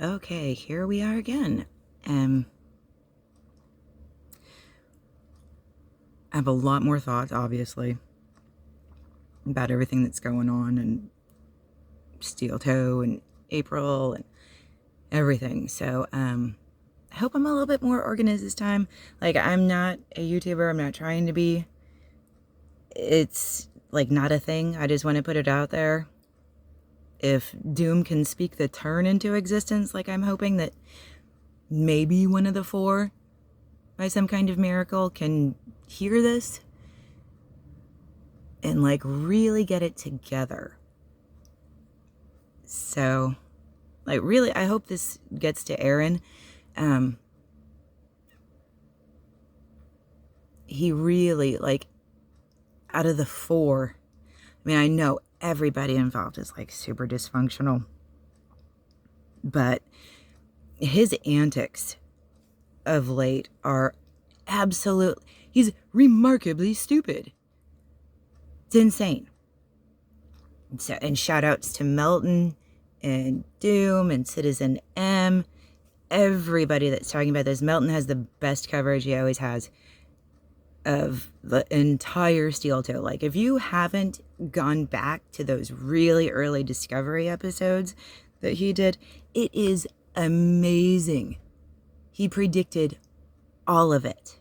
Okay, here we are again. I have a lot more thoughts, obviously, about everything that's going on and Steel Toe and April and everything. So, I hope I'm a little bit more organized this time. Like, I'm not a YouTuber. I'm not trying to be. It's, like, not a thing. I just want to put it out there. If Doom can speak the turn into existence, like I'm hoping that maybe one of the four, by some kind of miracle, can hear this and, like, really get it together. So, like, really, I hope this gets to Aaron. He really, like, out of the four, I mean, I know everybody involved is, like, super dysfunctional, but his antics of late are he's remarkably stupid. It's insane. So, and shout outs to Melton and Doom and Citizen M, everybody that's talking about this. Melton has the best coverage he always has of the entire Steel Toe. Like, if you haven't gone back to those really early Discovery episodes that he did, it is amazing. He predicted all of it,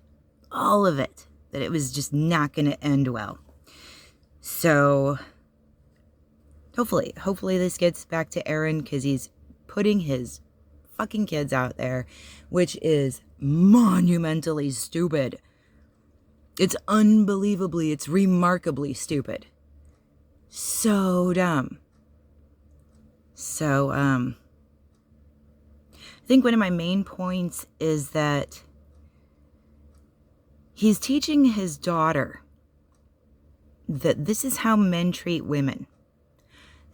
that it was just not going to end well. So hopefully this gets back to Aaron, because he's putting his fucking kids out there, which is monumentally stupid. It's remarkably stupid. So dumb. So, I think one of my main points is that he's teaching his daughter that this is how men treat women.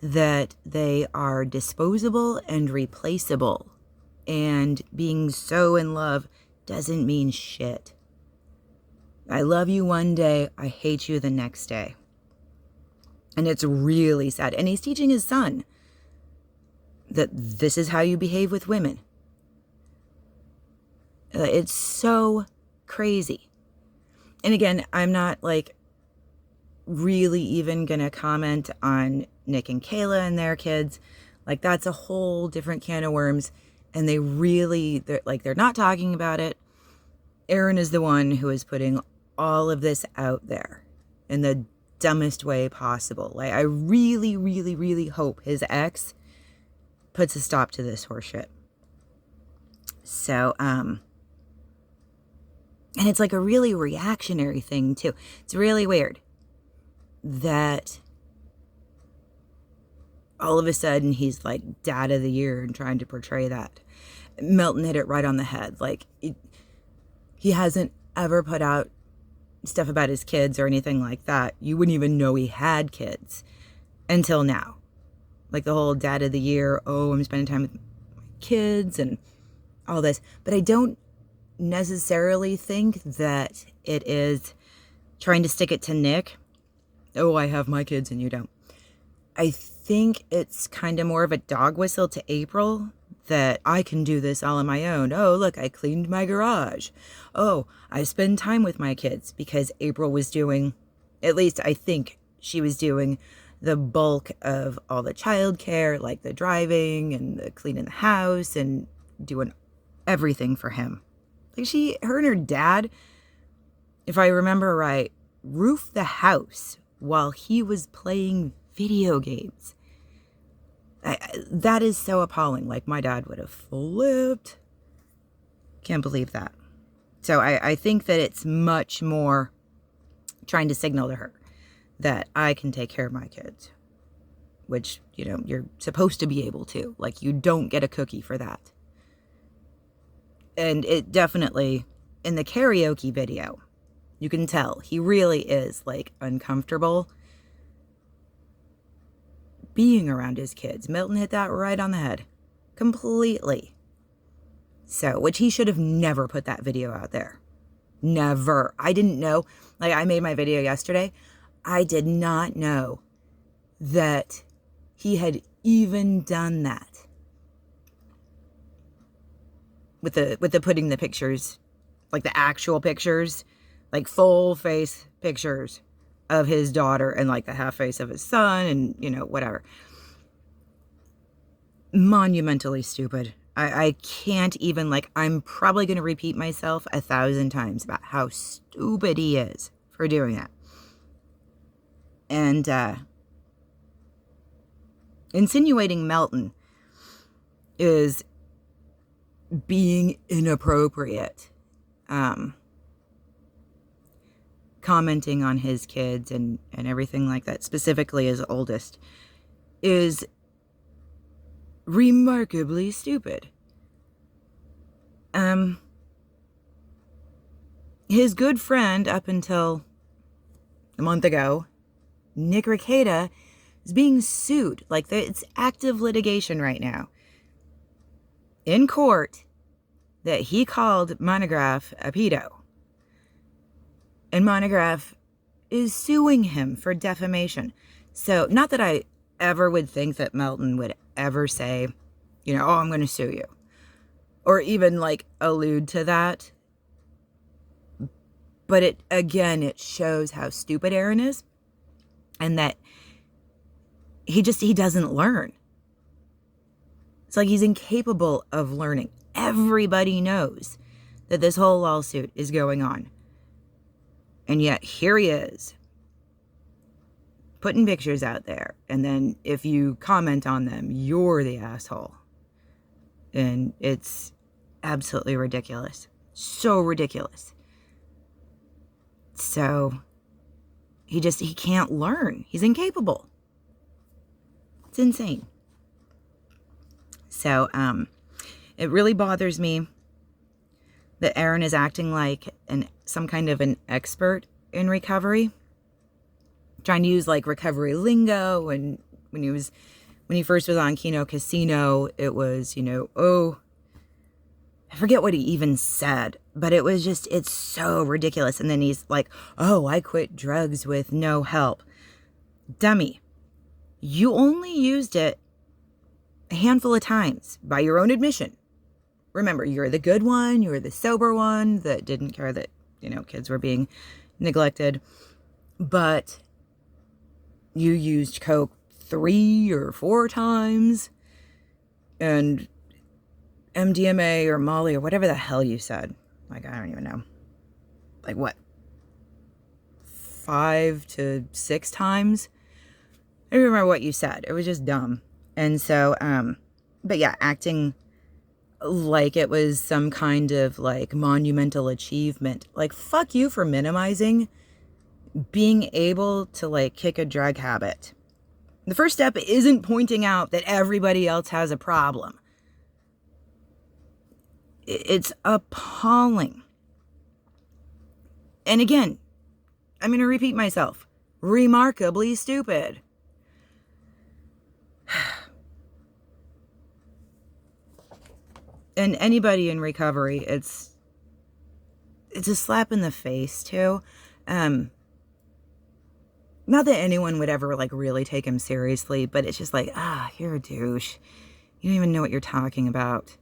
That they are disposable and replaceable. And being so in love doesn't mean shit. I love you one day, I hate you the next day. And it's really sad. And he's teaching his son that this is how you behave with women. It's so crazy. And again, I'm not, like, really even gonna comment on Nick and Keilah and their kids. Like, that's a whole different can of worms. And they're not talking about it. Aaron is the one who is putting all of this out there in the dumbest way possible. Like, I really, really, really hope his ex puts a stop to this horseshit. So, and it's like a really reactionary thing too. It's really weird that all of a sudden he's like Dad of the Year and trying to portray that. Melton hit it right on the head. Like, he hasn't ever put out stuff about his kids or anything like that. You wouldn't even know he had kids until now. Like, the whole Dad of the Year, oh, I'm spending time with my kids and all this. But I don't necessarily think that it is trying to stick it to Nick. Oh, I have my kids and you don't. I think it's kind of more of a dog whistle to April, that I can do this all on my own. Oh, look, I cleaned my garage. Oh, I spend time with my kids, because April was doing, at least I think she was doing, the bulk of all the childcare, like the driving and the cleaning the house and doing everything for him. Like, her and her dad, if I remember right, roofed the house while he was playing video games. That is so appalling. Like, my dad would have flipped. Can't believe that. So I think that it's much more trying to signal to her that I can take care of my kids, which, you know, you're supposed to be able to. Like, you don't get a cookie for that. And it definitely, in the karaoke video, you can tell he really is, like, uncomfortable being around his kids. Milton hit that right on the head. Completely. So, which he should have never put that video out there. Never. I didn't know. Like, I made my video yesterday. I did not know that he had even done that. with the putting the pictures, like the actual pictures, like full face pictures of his daughter and like the half face of his son and, you know, whatever. Monumentally stupid. I can't even, like, I'm probably going to repeat myself 1,000 times about how stupid he is for doing that. And insinuating Melton is being inappropriate. Commenting on his kids and everything like that, specifically his oldest, is remarkably stupid. His good friend up until a month ago, Nick Rekieta, is being sued. Like, it's active litigation right now in court that he called Monograph a pedo. And Monograph is suing him for defamation. So, not that I ever would think that Melton would ever say, you know, oh, I'm going to sue you. Or even, like, allude to that. But it shows how stupid Aaron is. And that he doesn't learn. It's like he's incapable of learning. Everybody knows that this whole lawsuit is going on. And yet, here he is, putting pictures out there. And then if you comment on them, you're the asshole. And it's absolutely ridiculous. So ridiculous. So, he can't learn. He's incapable. It's insane. So, it really bothers me that Aaron is acting like some kind of an expert in recovery, trying to use like recovery lingo. And when he first was on Kino Casino, it was, you know, oh, I forget what he even said, but it was just, it's so ridiculous. And then he's like, oh, I quit drugs with no help. Dummy, you only used it a handful of times by your own admission. Remember, you're the good one. You're the sober one that didn't care that, you know, kids were being neglected. But you used Coke 3 or 4 times. And MDMA or Molly or whatever the hell you said. Like, I don't even know. Like, what? 5 to 6 times? I don't remember what you said. It was just dumb. And so, but yeah, acting like it was some kind of like monumental achievement. Like, fuck you for minimizing being able to like kick a drug habit. The first step isn't pointing out that everybody else has a problem. It's appalling. And again, I'm going to repeat myself. Remarkably stupid. And anybody in recovery, it's a slap in the face too. Not that anyone would ever like really take him seriously, but it's just like, you're a douche. You don't even know what you're talking about.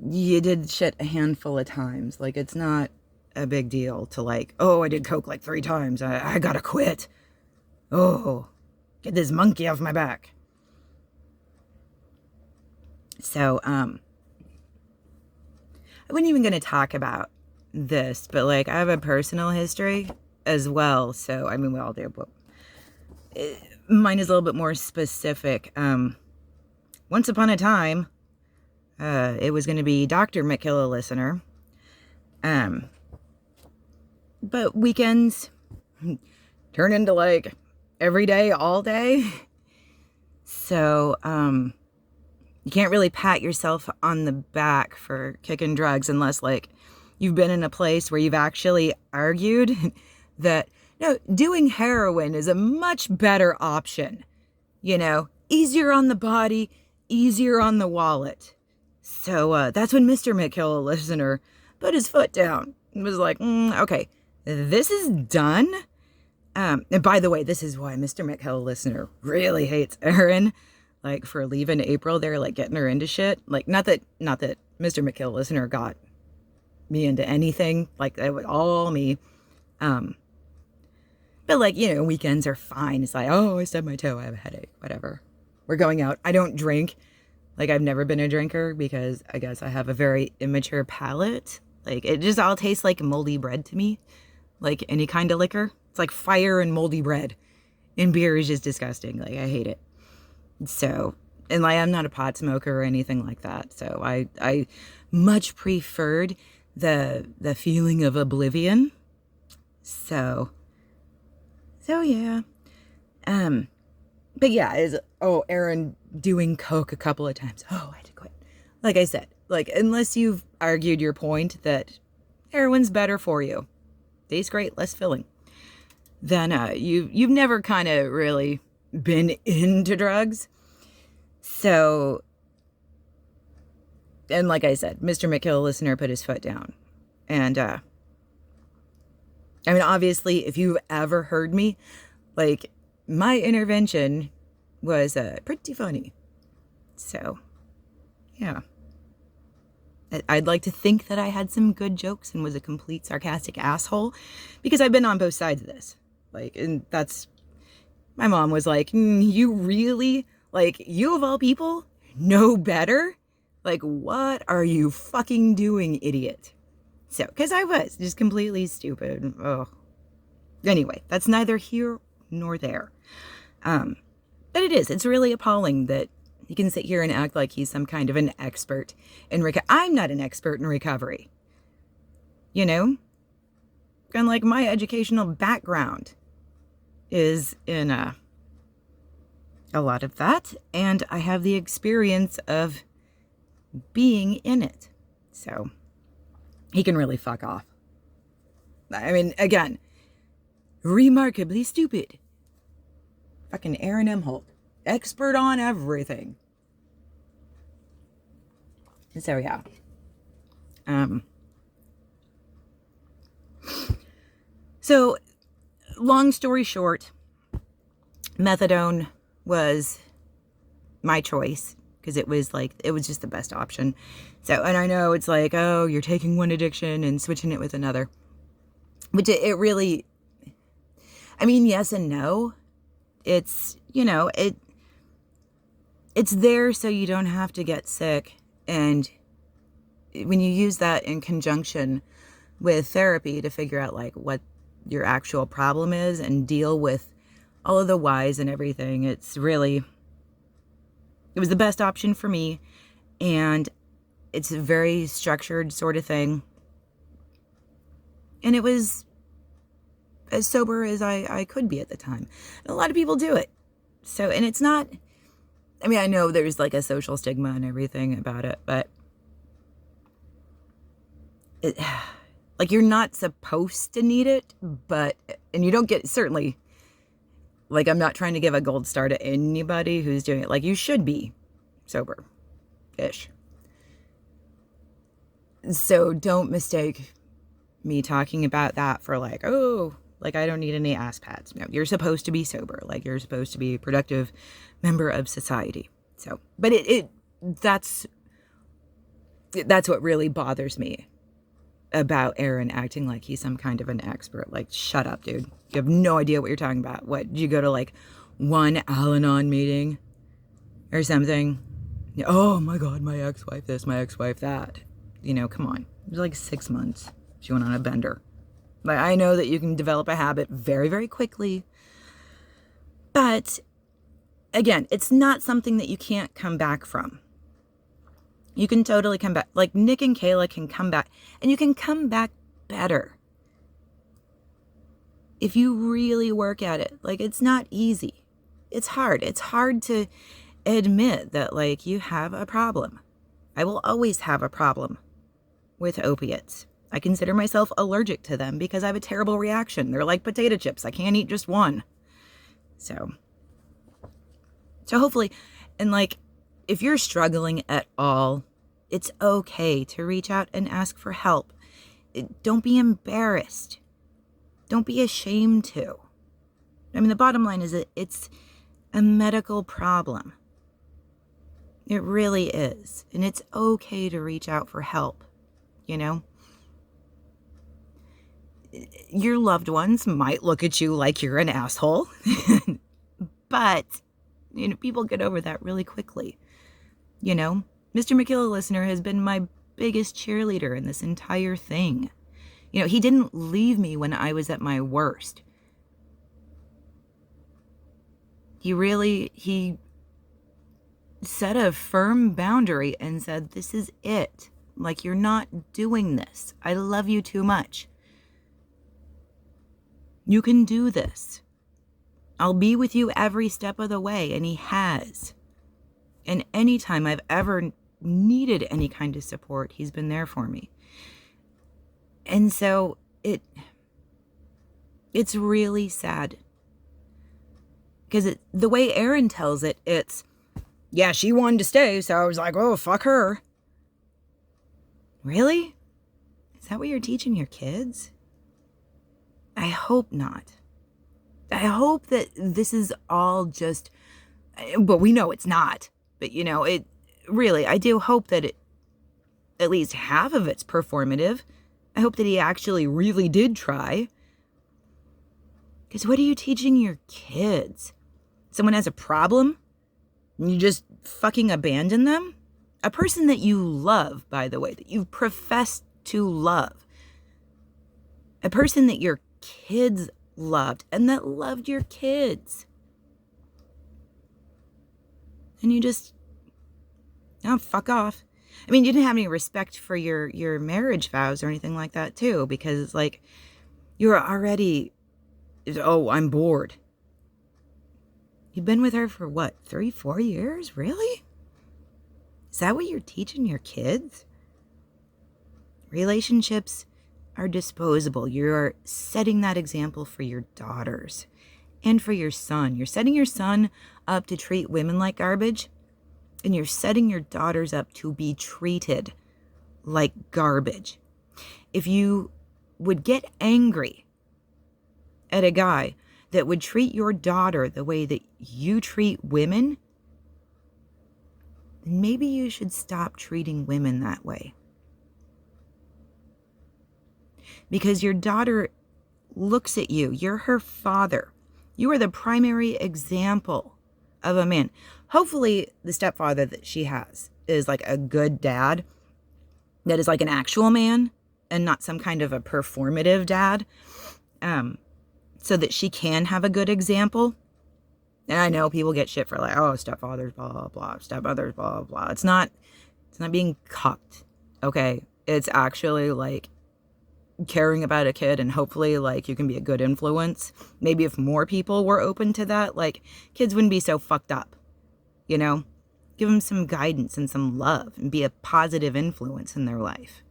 You did shit a handful of times. Like, it's not a big deal to like, oh, I did Coke like 3 times. I gotta quit. Oh, get this monkey off my back. So, I wasn't even going to talk about this, but like, I have a personal history as well. So, I mean, we all do, but mine is a little bit more specific. Once upon a time, it was going to be Dr. McKill-a-Listener. But weekends turn into like every day, all day. So, you can't really pat yourself on the back for kicking drugs unless like you've been in a place where you've actually argued that, no, doing heroin is a much better option. You know, easier on the body, easier on the wallet. So that's when Mr. McKill-a-Listener put his foot down and was like, okay, this is done. And by the way, this is why Mr. McKill-a-Listener really hates Aaron. like for leaving April there, like getting her into shit. Like, not that Mr. McKill-a-Listener got me into anything. Like, that was all me. But like, you know, weekends are fine. It's like, oh, I stubbed my toe, I have a headache, whatever. We're going out. I don't drink. Like, I've never been a drinker because I guess I have a very immature palate. Like, it just all tastes like moldy bread to me. Like any kind of liquor. It's like fire and moldy bread. And beer is just disgusting. Like, I hate it. So, and like, I'm not a pot smoker or anything like that. So I much preferred the feeling of oblivion. So yeah. But yeah, Aaron doing coke a couple of times. Oh, I had to quit. Like I said, like, unless you've argued your point that heroin's better for you, tastes great, less filling, then you've never kind of really been into drugs. So, and like I said, Mr. McKill-a-Listener put his foot down. And I mean, obviously, if you've ever heard me, like, my intervention was pretty funny. So, yeah. I'd like to think that I had some good jokes and was a complete sarcastic asshole, because I've been on both sides of this. Like, and that's, my mom was like, you really, like, you of all people know better? Like, what are you fucking doing, idiot? So, because I was just completely stupid. Oh. Anyway, that's neither here nor there. But it's really appalling that he can sit here and act like he's some kind of an expert in recovery. I'm not an expert in recovery. You know? And like, my educational background is in a lot of that. And I have the experience of being in it. So he can really fuck off. I mean, again, remarkably stupid. Fucking Aaron Imholte. Expert on everything. So, yeah. So, long story short, methadone was my choice because it was just the best option. So, and I know it's like, oh, you're taking one addiction and switching it with another. Which it really, I mean, yes and no. It's, you know, it's there so you don't have to get sick. And when you use that in conjunction with therapy to figure out like what your actual problem is and deal with all of the whys and everything, it was the best option for me. And it's a very structured sort of thing. And it was as sober as I could be at the time. And a lot of people do it. So, and it's not, I mean, I know there's like a social stigma and everything about it, but like, you're not supposed to need it, but, and you don't get, certainly, like, I'm not trying to give a gold star to anybody who's doing it. Like, you should be sober-ish. So don't mistake me talking about that for like, oh, like, I don't need any ass pads. No, you're supposed to be sober. Like, you're supposed to be a productive member of society. So, but that's what really bothers me about Aaron acting like he's some kind of an expert. Like, shut up, dude. You have no idea what you're talking about. What, did you go to like one Al-Anon meeting or something? Oh my God, my ex-wife this, my ex-wife that. You know, come on. It was like 6 months. She went on a bender. Like, I know that you can develop a habit very, very quickly. But, again, it's not something that you can't come back from. You can totally come back. Like, Nick and Keilir can come back. And you can come back better. If you really work at it. Like, it's not easy. It's hard. It's hard to admit that, like, you have a problem. I will always have a problem with opiates. I consider myself allergic to them because I have a terrible reaction. They're like potato chips. I can't eat just one. So hopefully, and like, if you're struggling at all, it's okay to reach out and ask for help. Don't be embarrassed. Don't be ashamed to. I mean, the bottom line is that it's a medical problem. It really is. And it's okay to reach out for help, you know? Your loved ones might look at you like you're an asshole, but, people get over that really quickly, Mr. McKill-a-Listener has been my biggest cheerleader in this entire thing. He didn't leave me when I was at my worst. He set a firm boundary and said, this is it. Like, you're not doing this. I love you too much. You can do this. I'll be with you every step of the way. And he has. And anytime I've ever needed any kind of support, he's been there for me. And so it's really sad. Because the way Aaron tells it, it's, yeah, she wanted to stay, so I was like, oh, fuck her. Really? Is that what you're teaching your kids? I hope not. I hope that this is all just, but we know it's not. But, it really, I do hope that at least half of it's performative. I hope that he actually really did try. Because what are you teaching your kids? Someone has a problem and you just fucking abandon them? A person that you love, by the way, that you profess to love. A person that your kids loved and that loved your kids. And you just, fuck off. I mean, you didn't have any respect for your marriage vows or anything like that, too, because, like, you're already, oh, I'm bored. You've been with her for what, 3-4 years? Really? Is that what you're teaching your kids? Relationships are disposable. You're setting that example for your daughters and for your son. You're setting your son up to treat women like garbage, and you're setting your daughters up to be treated like garbage. If you would get angry at a guy that would treat your daughter the way that you treat women, then maybe you should stop treating women that way. Because your daughter looks at you. You're her father. You are the primary example of a man. Hopefully the stepfather that she has is like a good dad that is like an actual man and not some kind of a performative dad, so that she can have a good example. And I know people get shit for like, oh, stepfathers, blah, blah, blah, stepmothers, blah, blah, blah. It's not being cucked, okay? It's actually like caring about a kid, and hopefully like you can be a good influence. Maybe if more people were open to that, like kids wouldn't be so fucked up, give them some guidance and some love and be a positive influence in their life,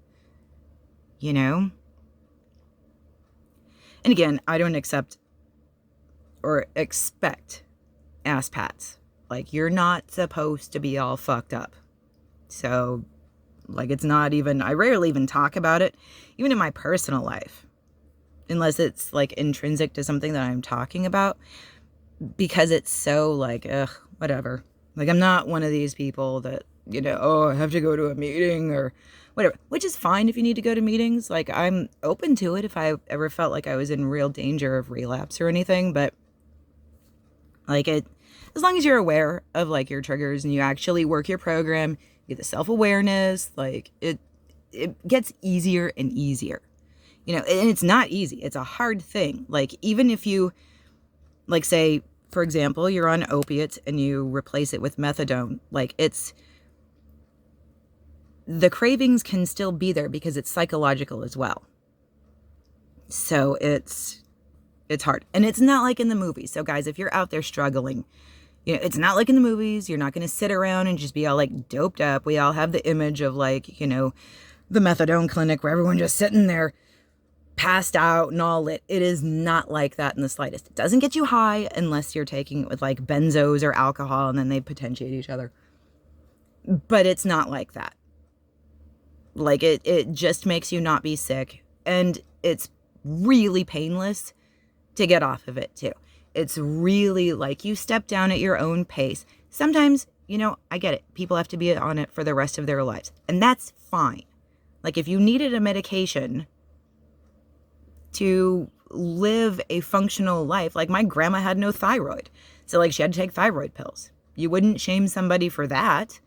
and again, I don't accept or expect ass pats. Like, you're not supposed to be all fucked up. So like, it's not even, I rarely even talk about it, even in my personal life, unless it's like intrinsic to something that I'm talking about, because it's so like, ugh, whatever. Like, I'm not one of these people that, oh, I have to go to a meeting or whatever, which is fine if you need to go to meetings. Like, I'm open to it if I ever felt like I was in real danger of relapse or anything, but like as long as you're aware of like your triggers and you actually work your program, get the self-awareness, like it gets easier and easier, and it's not easy. It's a hard thing. Like, even if you, like, say, for example, you're on opiates and you replace it with methadone, like, the cravings can still be there because it's psychological as well. So it's hard. And it's not like in the movies. So guys, if you're out there struggling, it's not like in the movies. You're not going to sit around and just be all like doped up. We all have the image of like, the methadone clinic where everyone just sitting there passed out and all lit. It is not like that in the slightest. It doesn't get you high unless you're taking it with like benzos or alcohol and then they potentiate each other. But it's not like that. Like, it just makes you not be sick. And it's really painless to get off of it too. It's really like you step down at your own pace. Sometimes I get it. People have to be on it for the rest of their lives. And that's fine. Like, if you needed a medication to live a functional life, like my grandma had no thyroid. So, like, she had to take thyroid pills. You wouldn't shame somebody for that.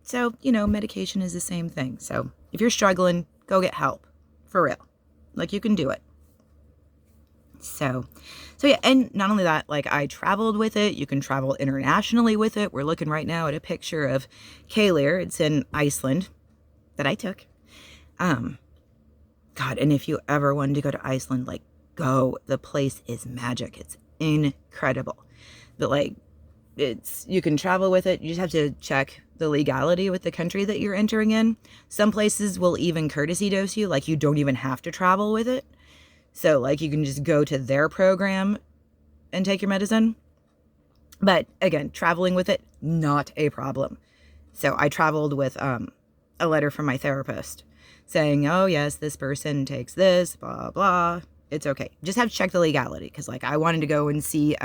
So, medication is the same thing. So, if you're struggling, go get help. For real. Like, you can do it. So yeah, and not only that, like, I traveled with it. You can travel internationally with it. We're looking right now at a picture of Keilir. It's in Iceland that I took. God, and if you ever wanted to go to Iceland, like, go. The place is magic. It's incredible. But, like, you can travel with it. You just have to check the legality with the country that you're entering in. Some places will even courtesy dose you. Like, you don't even have to travel with it. So, like, you can just go to their program and take your medicine. But, again, traveling with it, not a problem. So, I traveled with a letter from my therapist saying, oh, yes, this person takes this, blah, blah. It's okay. Just have to check the legality. Because, like, I wanted to go and see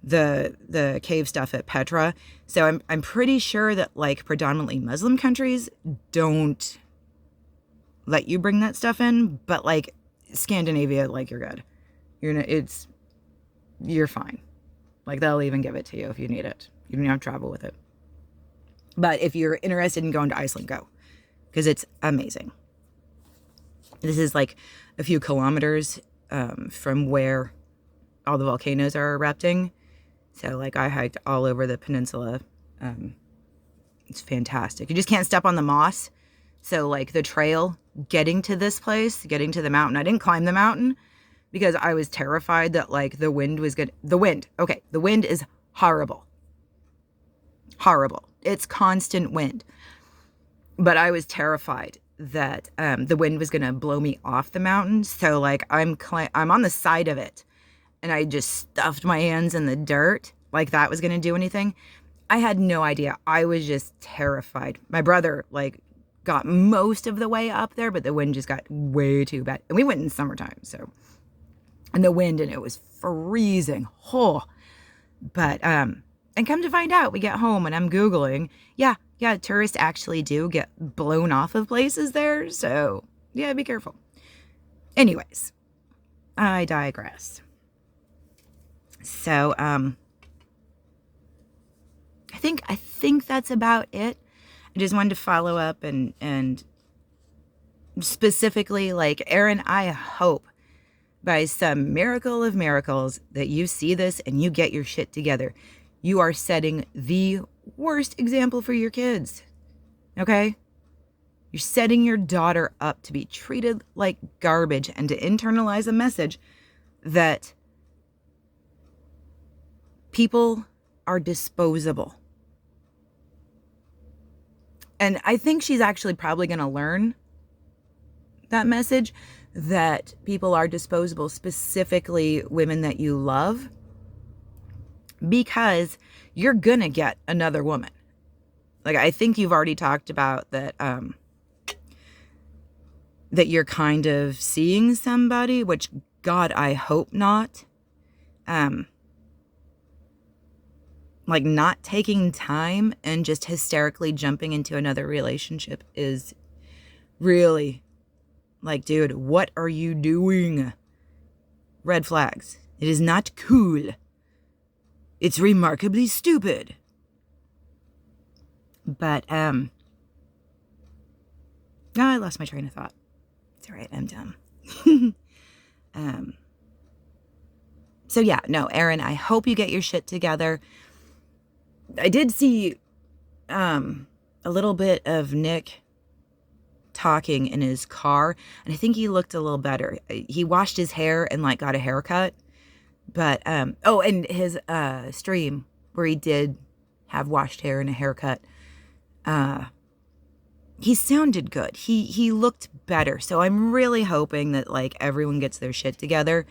the cave stuff at Petra. So, I'm pretty sure that, like, predominantly Muslim countries don't let you bring that stuff in. But, like, Scandinavia, like, you're good. You're fine. Like, they'll even give it to you if you need it. You don't have to travel with it. But if you're interested in going to Iceland, go. Because it's amazing. This is like a few kilometers from where all the volcanoes are erupting. So, like, I hiked all over the peninsula. It's fantastic. You just can't step on the moss. So, like, the trail getting to this place, getting to the mountain, I didn't climb the mountain because I was terrified that, like, the wind was good. The wind is horrible. Horrible. It's constant wind. But I was terrified that the wind was going to blow me off the mountain. So, like, I'm on the side of it, and I just stuffed my hands in the dirt like that was going to do anything. I had no idea. I was just terrified. My brother, like, got most of the way up there, but the wind just got way too bad. And we went in summertime, so. And the wind, and it was freezing. Oh. But, and come to find out, we get home and I'm Googling. Yeah, tourists actually do get blown off of places there. So, yeah, be careful. Anyways, I digress. So, I think that's about it. I just wanted to follow up and specifically, like, Erin, I hope by some miracle of miracles that you see this and you get your shit together. You are setting the worst example for your kids. Okay? You're setting your daughter up to be treated like garbage and to internalize a message that people are disposable. And I think she's actually probably going to learn that message, that people are disposable, specifically women that you love, because you're going to get another woman. Like, I think you've already talked about that, that you're kind of seeing somebody, which, God, I hope not. Like, not taking time and just hysterically jumping into another relationship is really, like, dude, what are you doing? Red flags. It is not cool. It's remarkably stupid. But, no, I lost my train of thought. It's all right, I'm dumb. So yeah, no, Erin, I hope you get your shit together. I did see a little bit of Nick talking in his car, and I think he looked a little better. He washed his hair and, like, got a haircut. But and his stream where he did have washed hair and a haircut, he sounded good. He looked better. So I'm really hoping that, like, everyone gets their shit together.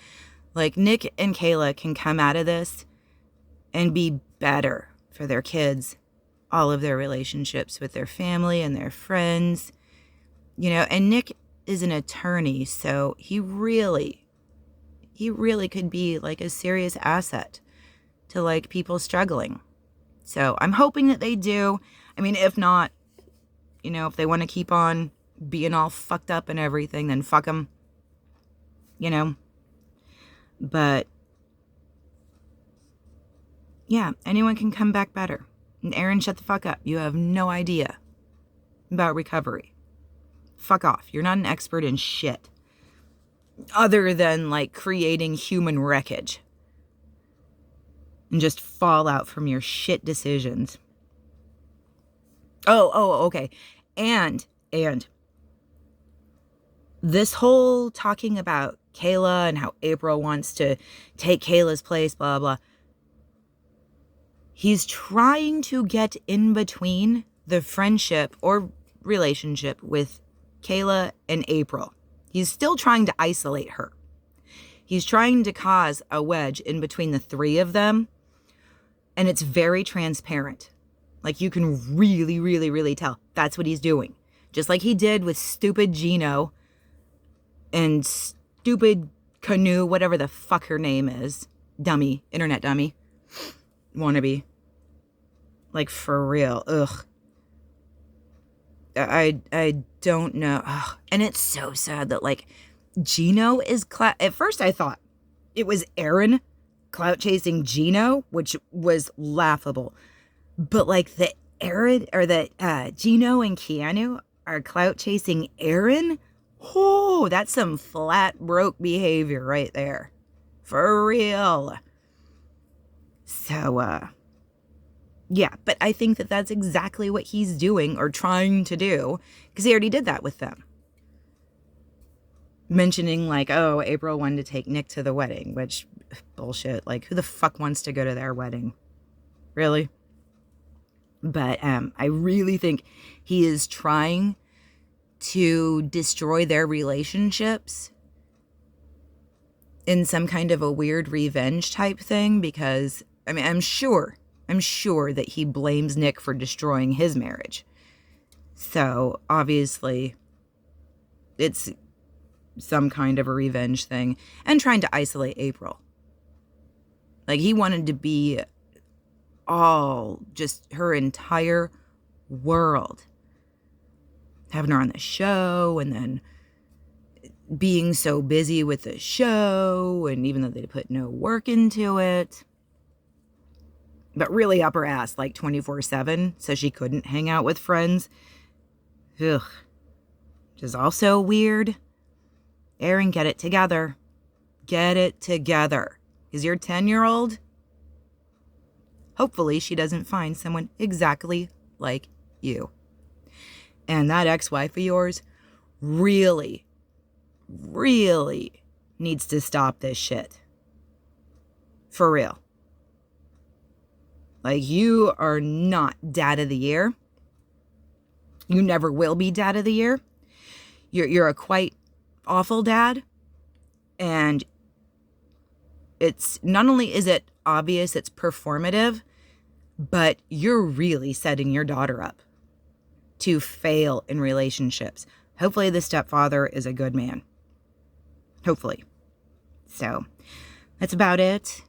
Like, Nick and Kayla can come out of this and be better for their kids, all of their relationships with their family and their friends, and Nick is an attorney, so he really could be, like, a serious asset to, like, people struggling. So I'm hoping that they do. I mean, if not, if they want to keep on being all fucked up and everything, then fuck them. But yeah, anyone can come back better. And Aaron, shut the fuck up. You have no idea about recovery. Fuck off. You're not an expert in shit. Other than, like, creating human wreckage. And just fallout from your shit decisions. Oh, okay. And this whole talking about Kayla and how April wants to take Kayla's place, blah, blah. He's trying to get in between the friendship or relationship with Kayla and April. He's still trying to isolate her. He's trying to cause a wedge in between the three of them. And it's very transparent. Like, you can really, really, really tell. That's what he's doing. Just like he did with stupid Gino and stupid Canoe, whatever the fuck her name is. Dummy. Internet dummy. Wannabe. Like, for real. Ugh. I don't know. Ugh. And it's so sad that, like, Gino is... At first I thought it was Aaron clout chasing Gino, which was laughable. But, like, the Aaron... Or the Gino and Keanu are clout chasing Aaron? Oh, that's some flat broke behavior right there. For real. So, yeah, but I think that that's exactly what he's doing or trying to do, because he already did that with them. Mentioning, like, oh, April wanted to take Nick to the wedding, which, bullshit. Like, who the fuck wants to go to their wedding? Really? But I really think he is trying to destroy their relationships in some kind of a weird revenge type thing, because, I mean, I'm sure that he blames Nick for destroying his marriage. So, obviously, it's some kind of a revenge thing. And trying to isolate April. Like, he wanted to be all, just her entire world. Having her on the show, and then being so busy with the show, and even though they put no work into it. But really up her ass, like, 24/7, so she couldn't hang out with friends. Ugh. Which is also weird. Aaron, get it together. Get it together. Is your 10-year-old? Hopefully she doesn't find someone exactly like you. And that ex-wife of yours really, really needs to stop this shit. For real. Like, you are not dad of the year. You never will be dad of the year. You're a quite awful dad. And it's not only is it obvious it's performative, but you're really setting your daughter up to fail in relationships. Hopefully the stepfather is a good man. Hopefully. So that's about it.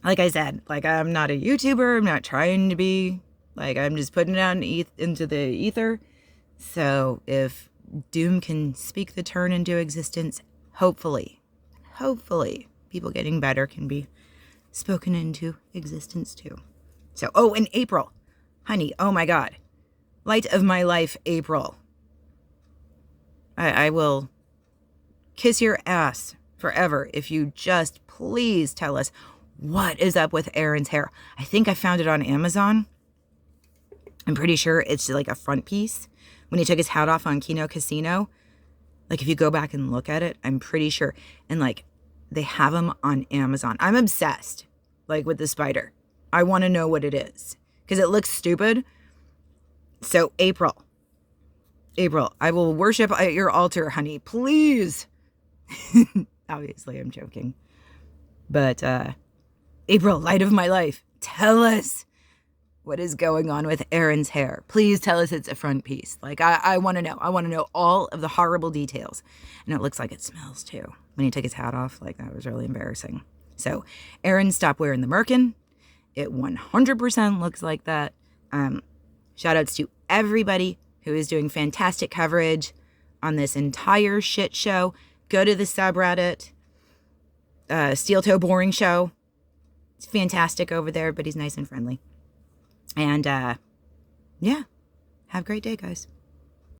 Like I said, like, I'm not a YouTuber. I'm not trying to be. Like, I'm just putting it out into the ether. So if doom can speak the turn into existence, hopefully, people getting better can be spoken into existence too. So, oh, and April. Honey, oh my God. Light of my life, April. I will kiss your ass forever if you just please tell us what is up with Aaron's hair. I think I found it on Amazon. I'm pretty sure it's like a front piece. When he took his hat off on Kino Casino. Like, if you go back and look at it, I'm pretty sure. And, like, they have them on Amazon. I'm obsessed, like, with the spider. I want to know what it is. Because it looks stupid. So, April, I will worship at your altar, honey. Please. Obviously, I'm joking. But, April, light of my life, tell us what is going on with Aaron's hair. Please tell us it's a front piece. Like, I want to know. I want to know all of the horrible details. And it looks like it smells, too. When he took his hat off, like, that was really embarrassing. So, Aaron, stop wearing the merkin. It 100% looks like that. Shout outs to everybody who is doing fantastic coverage on this entire shit show. Go to the subreddit, Steel Toe Boring Show. It's fantastic over there. Everybody's nice and friendly. And yeah, have a great day, guys.